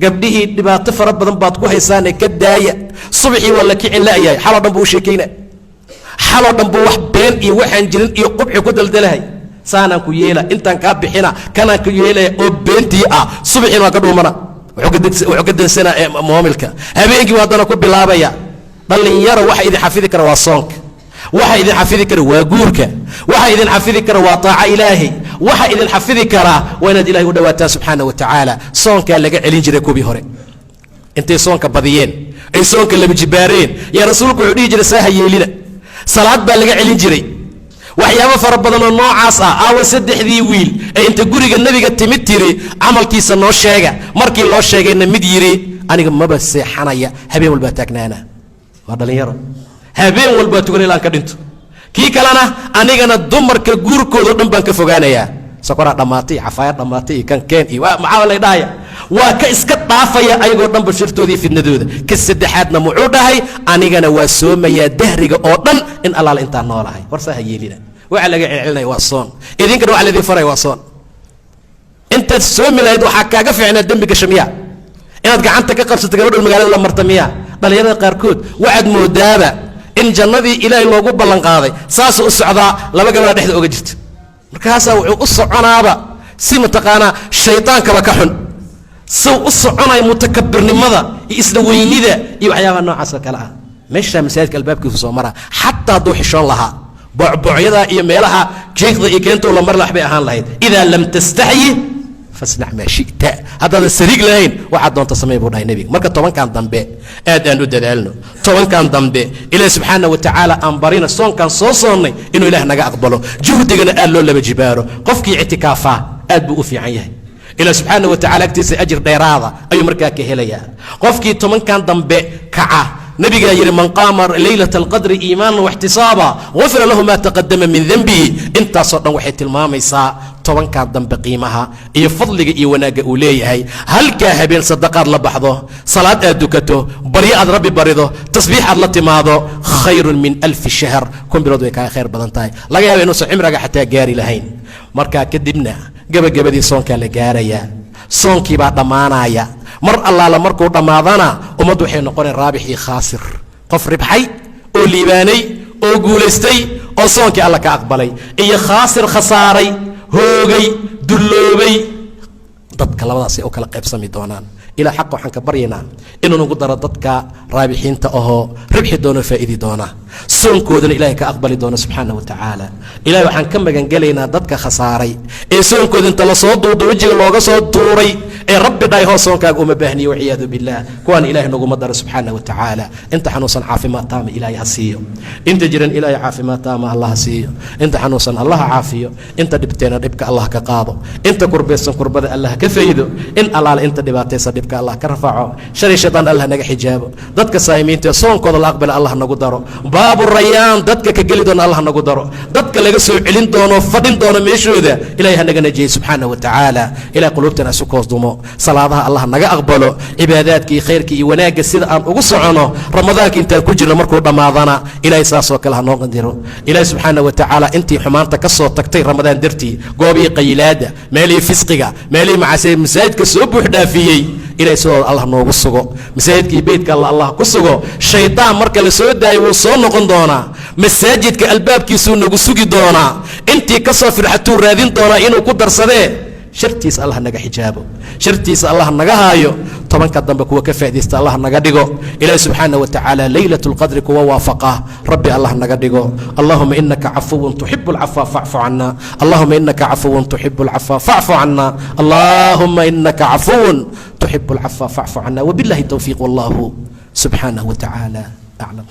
gabdhihii dhibaato fara badan baad ku haysaane ka daaya subaxii waa la kicin la'yahay xaloo dhan buu u sheekayna xaloo dhan buu wax been iyo waxaan jirin iyo qubxi ku daldalahay saanaan ku yeela intaan kaa bixina kanaan ku yeelaya oo beentii ah subaxiina waa ka dhuumana wuxuu ka dansanaa muumilka habeenkii haddana ku bilaabaya dhallinyaro waxa idin xafidi kara waa soonka waxa idin xafidi kara waa guurka waxa idin xafidi kara waa taaca ilaahay waxa idin xafidi karaa waa inaad ilaahay u dhawaataan subxaana wa tacaala soonkaa laga celin jiray kuwii hore intay soonka badiyeen ay soonka laba jibaareen yaa rasuulku wuxuu dhihi jiray saaha yeelina salaad baa laga celin jiray waxyaabo fara badan oo noocaas ah aawa saddexdii wiil ee inta guriga nabiga timid tiri camalkiisa noo sheega markii loo sheegayna mid yiri aniga maba seexanaya habeen walba taagnaana waa dhalinyaro habeen walba tukan ilaa ka dhinto kii kalena anigana dumarka guurkooda dhan baan ka fogaanayaa sakora dhamaatay xafaayad dhamaatay kan keen iyo maxaa la dhaaya waa ka iska dhaafaya ayagoo dhan bashirtoodii fidnadooda ka saddexaadna muxuu dhahay anigana waa soomayaa dahriga oo dhan in allaala intaan noolahay warsaa yeelina waxa laga celcelinaya waa soon idinkana waxa la idin faray waa soon intaad soomi lahayd waxaa kaaga fiicnaa dembiga shamiya inaad gacanta ka qabsato gabadha magaalada la marta miya dhalinyarada qaarkood waxaad moodaaba in jannadii ilaahay loogu ballan qaaday saas u socdaa laba gabadha dhexda oga jirta markaasaa wuxuu u soconaaba si mataqaanaa shaytaankaba ka xun si u soconaya mutakabbirnimada iyo isla weynida iyo waxyaabaha noocaas oo kale ah meesha masaajidka albaabkiisu soo mara xataa hadduu xishoon lahaa bocbocyada iyo meelaha jeekda iyo keentoo la mari laxbay ahaan lahayd idaa lam tastaxyi fasnac maa shita haddaadan sariig lahayn waxaad doonta samey buu dhahay nebiga marka tobankan dambe aad aan u dadaalno tobankan dambe ilaahi subxaana wa tacaala aan barina soonkan soo soonnay inuu ilaah naga aqbalo juhdigana aad loo laba jibaaro qofkii ictikaafaa aad buu u fiican yahay ilaah subxaana wa tacala agtiisa ajir dheeraada ayuu markaa ka helayaa qofkii tobankan dambe kaca nabigaa yidhi man qaama laylata alqadri iimaanan waxtisaaba gufira lahu maa taqadama min denbihi intaasoo dhan waxay tilmaamaysaa tobankan dambe qiimaha iyo fadliga iyo wanaagga uu leeyahay halkaa habeen sadaqaad la baxdo salaad aad dukato baryo aad rabbi barido tasbiix aad la timaado khayrun min alfi shahr kun bilood way kaa khayr badan tahay laga yaaba inuusan cimriga xataa gaari lahayn markaa kadibna gabagabadii soonkaa la gaarayaa soonkii baa dhammaanaya mar allaala markuu dhammaadana ummaddu waxay noqoneen raabix iyo khaasir qof ribxay oo liibaanay oo guulaystay oo soonkii alla ka aqbalay iyo khaasir khasaaray hoogay dulloobay dadka labadaasay u kala qaybsami doonaan ilaa xaqa waxaan ka baryaynaa inuu nagu daro dadka raabixiinta ahoo ribxi doono faa'idi doona soonkoodana ilaahay ka aqbali doono subxaana wa tacaala ilahay waxaan ka magangelaynaa dadka khasaaray ee soonkooda inta lasoo duudo wejiga looga soo tuuray ee rabbi dhahay hoo soonkaaga uma baahniyo waciyaadu billaah kuwaan ilaahay naguma daro subxaana wa tacaala inta xanuunsan caafimaad taama ilaahay ha siiyo inta jiran ilaahay caafimaad taama allah ha siiyo inta xanuunsan allah ha caafiyo inta dhibteena dhibka allah ka qaado inta kurbaysan kurbada allah ka faydo in allaala inta dhibaataysa dhibka allah ka rafaaco shari shaytaan allah naga xijaabo dadka saayimiinta soonkooda la aqbala allah nagu daro baabu rayaan dadka ka geli doona allah nagu daro dadka laga soo celin doono fadhin doono meeshooda ilaahay ha naga najiyey subxaana wa tacaala ilahay quluubtana isu koos dumo salaadaha allah naga aqbalo cibaadaadka iyo khayrka iyo wanaagga sida aan ugu socono ramadaanka intaan ku jirno markuu dhammaadana ilaahay saasoo kale ha noo qandiro ilaahay subxaana wa tacaala intii xumaanta ka soo tagtay ramadaan dartii goobihii qayilaada meelihii fisqiga meelihii macaasee masaajidka soo buux dhaafiyey ilaahay sidooda allah noogu sugo masaajidkii beydka allah ku sugo shaydaan marka la soo daayo wuu soo noqon doonaa masaajidka albaabkiisuu nagu sugi doonaa intii ka soo firxatuu raadin doonaa inuu ku darsadee shartiisa allah naga xijaabo shartiisa allah naga haayo tobanka dambe kuwa ka faa'iideysta allah naga dhigo ilaahi subxaanahu wa tacaala laylatul qadri kuwa waafaqa rabbi allah naga dhigo allahuma inaka cafuwun tuxibu alcafwa facfu cana allahuma inaka cafuwun tuxibu alcafwa facfu cana allahuma inaka cafuwun tuxibu alcafwa facfu cana wabillahi towfiiq wallahu subxaanahu wa tacaala aclam